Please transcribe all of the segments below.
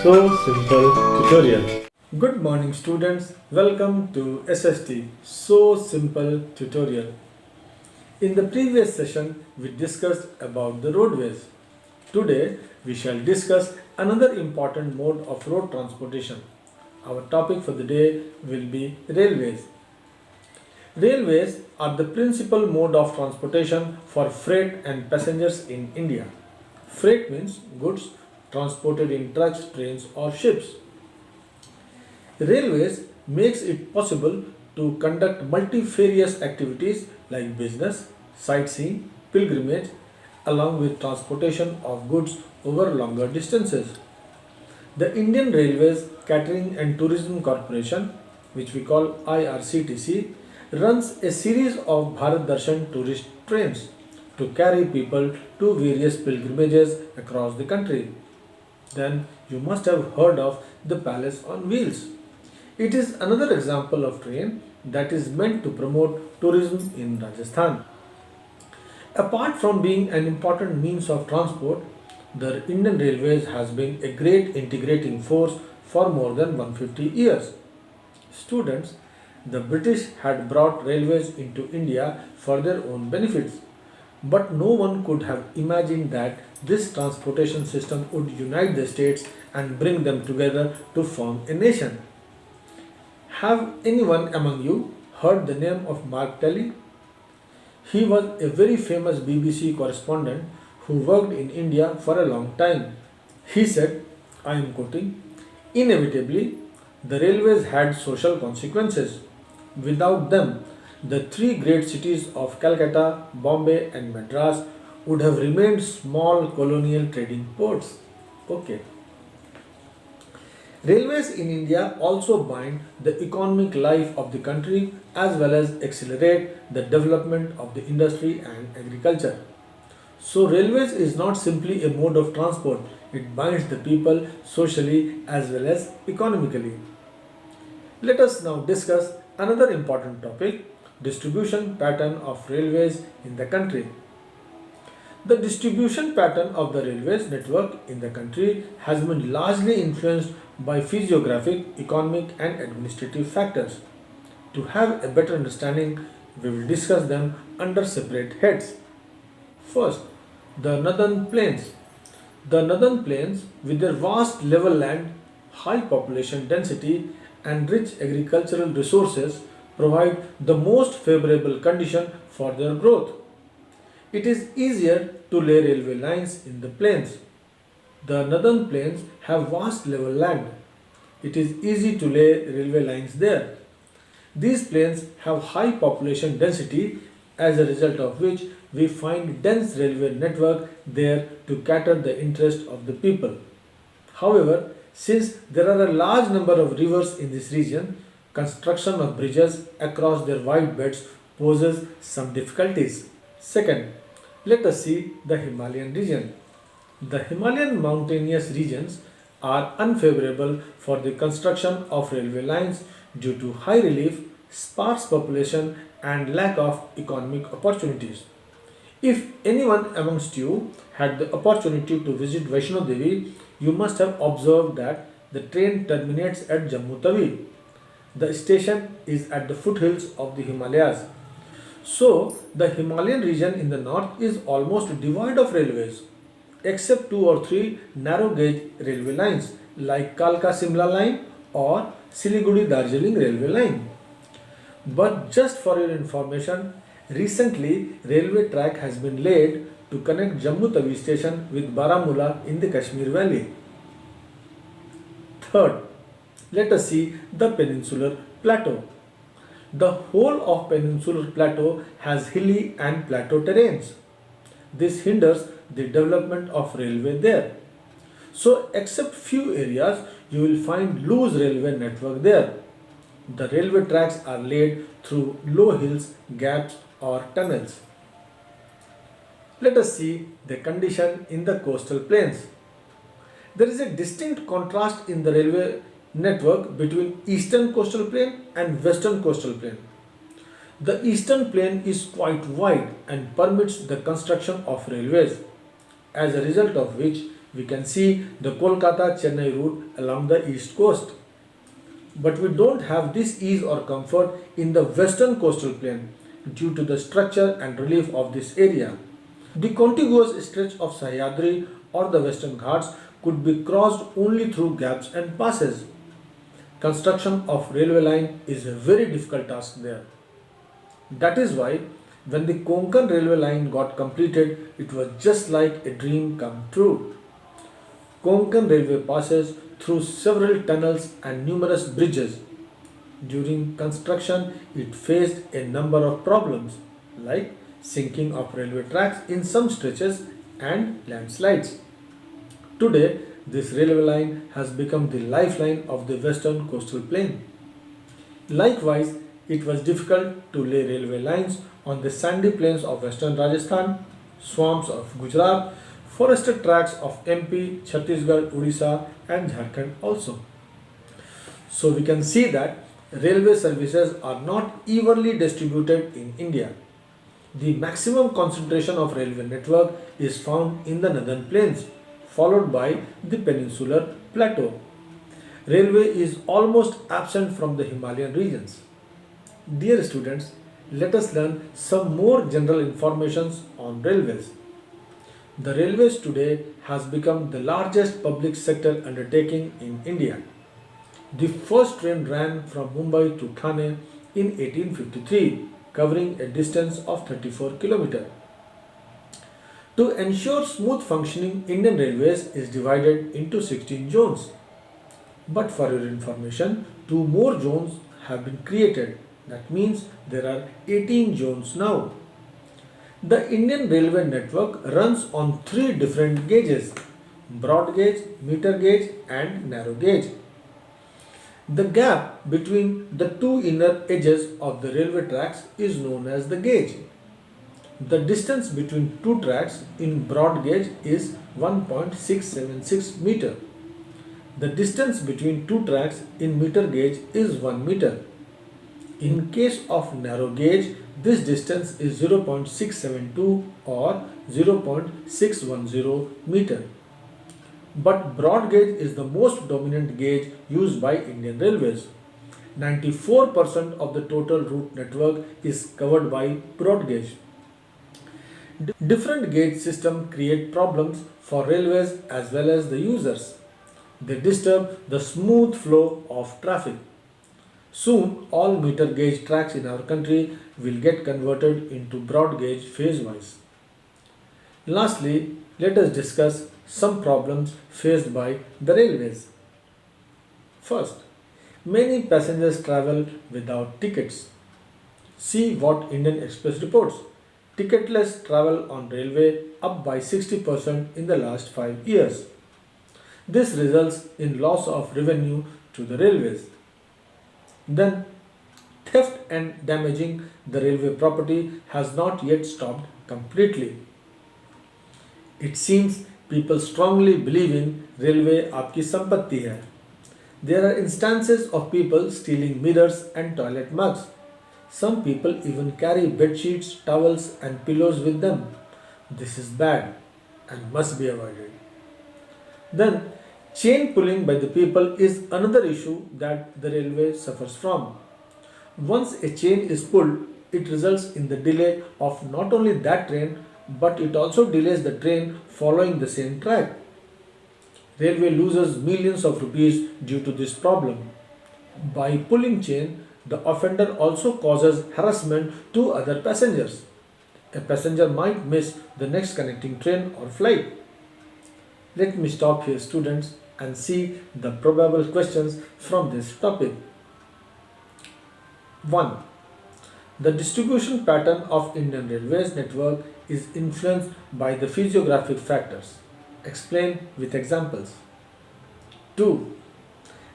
So Simple tutorial. Good morning students, welcome to SST So Simple tutorial. In the previous session we discussed about the roadways. Today we shall discuss another important mode of road transportation. Our topic for the day will be railways. Railways are the principal mode of transportation for freight and passengers in India. Freight means goods transported in trucks, trains or ships. Railways makes it possible to conduct multifarious activities like business, sightseeing, pilgrimage, along with transportation of goods over longer distances. The Indian Railways Catering and Tourism Corporation, which we call IRCTC, runs a series of Bharat Darshan tourist trains to carry people to various pilgrimages across the country. Then you must have heard of the Palace on Wheels. It is another example of train that is meant to promote tourism in Rajasthan. Apart from being an important means of transport, the Indian Railways has been a great integrating force for more than 150 years. Students, the British had brought railways into India for their own benefits, but no one could have imagined that this transportation system would unite the states and bring them together to form a nation. Have anyone among you heard the name of Mark Talley? He was a very famous BBC correspondent who worked in India for a long time. He said, I am quoting, inevitably, the railways had social consequences. Without them, the three great cities of Calcutta, Bombay and Madras would have remained small colonial trading ports. Okay. Railways in India also bind the economic life of the country as well as accelerate the development of the industry and agriculture. So railways is not simply a mode of transport, it binds the people socially as well as economically. Let us now discuss another important topic, distribution pattern of railways in the country. The distribution pattern of the railways network in the country has been largely influenced by physiographic, economic and administrative factors. To have a better understanding, we will discuss them under separate heads. First, the northern plains. The northern plains, with their vast level land, high population density and rich agricultural resources, provide the most favorable condition for their growth. It is easier to lay railway lines in the plains. The northern plains have vast level land. It is easy to lay railway lines there. These plains have high population density, as a result of which we find dense railway network there to cater the interest of the people. However, since there are a large number of rivers in this region, construction of bridges across their wide beds poses some difficulties. Second, let us see the Himalayan region. The Himalayan mountainous regions are unfavorable for the construction of railway lines due to high relief, sparse population and lack of economic opportunities. If anyone amongst you had the opportunity to visit Vaishno Devi, you must have observed that the train terminates at Jammu Tawi. The station is at the foothills of the Himalayas. So, the Himalayan region in the north is almost devoid of railways, except 2 or 3 narrow gauge railway lines like Kalka Simla line or Siliguri Darjeeling railway line. But just for your information, recently railway track has been laid to connect Jammu Tawi station with Baramulla in the Kashmir Valley. Third, let us see the Peninsular Plateau. The whole of Peninsular Plateau has hilly and plateau terrains. This hinders the development of railway there. So, except few areas, you will find loose railway network there. The railway tracks are laid through low hills, gaps or tunnels. Let us see the condition in the coastal plains. There is a distinct contrast in the railway network between eastern coastal plain and western coastal plain. The eastern plain is quite wide and permits the construction of railways, as a result of which We can see the Kolkata-Chennai route along the east coast. But we don't have this ease or comfort in the western coastal plain due to the structure and relief of this area. The contiguous stretch of Sahyadri or the Western Ghats could be crossed only through gaps and passes. Construction of railway line is a very difficult task there. That is why when the Konkan railway line got completed, it was just like a dream come true. Konkan railway passes through several tunnels and numerous bridges. During construction, it faced a number of problems like sinking of railway tracks in some stretches and landslides. Today, this railway line has become the lifeline of the western coastal plain. Likewise, it was difficult to lay railway lines on the sandy plains of western Rajasthan, swamps of Gujarat, forested tracts of MP, Chhattisgarh, Odisha and Jharkhand also. So we can see that railway services are not evenly distributed in India. The maximum concentration of railway network is found in the northern plains, followed by the Peninsular Plateau. Railway is almost absent from the Himalayan regions. Dear students, let us learn some more general informations on railways. The railways today has become the largest public sector undertaking in India. The first train ran from Mumbai to Thane in 1853, covering a distance of 34 km. To ensure smooth functioning, Indian Railways is divided into 16 zones. But for your information, two more zones have been created. That means there are 18 zones now. The Indian railway network runs on three different gauges: broad gauge, meter gauge and narrow gauge. The gap between the two inner edges of the railway tracks is known as the gauge. The distance between two tracks in broad gauge is 1.676 meter. The distance between two tracks in meter gauge is 1 meter. In case of narrow gauge, this distance is 0.672 or 0.610 meter. But broad gauge is the most dominant gauge used by Indian Railways. 94% of the total route network is covered by broad gauge. Different gauge systems create problems for railways as well as the users. They disturb the smooth flow of traffic. Soon, all meter gauge tracks in our country will get converted into broad gauge phase-wise. Lastly, let us discuss some problems faced by the railways. First, many passengers travel without tickets. See what Indian Express reports. Ticketless travel on railway up by 60% in the last 5 years. This results in loss of revenue to the railways. Then, theft and damaging the railway property has not yet stopped completely. It seems people strongly believe in railway aapki sampatti hai. There are instances of people stealing mirrors and toilet mugs. Some people even carry bed sheets, towels and pillows with them. This is bad and must be avoided. Then, chain pulling by the people is another issue that the railway suffers from. Once a chain is pulled, it results in the delay of not only that train but it also delays the train following the same track. Railway loses millions of rupees due to this problem. By pulling chain, the offender also causes harassment to other passengers. A passenger might miss the next connecting train or flight. Let me stop here, students, and see the probable questions from this topic. 1. The distribution pattern of Indian Railways network is influenced by the physiographic factors. Explain with examples. 2.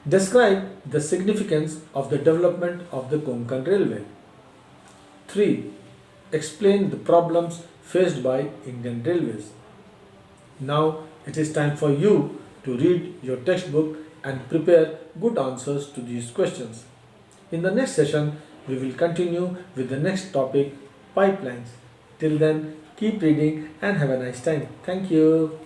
Describe the significance of the development of the Konkan Railway. 3. Explain the problems faced by Indian Railways. Now it is time for you to read your textbook and prepare good answers to these questions. In the next session, we will continue with the next topic, pipelines. Till then, keep reading and have a nice time. Thank you.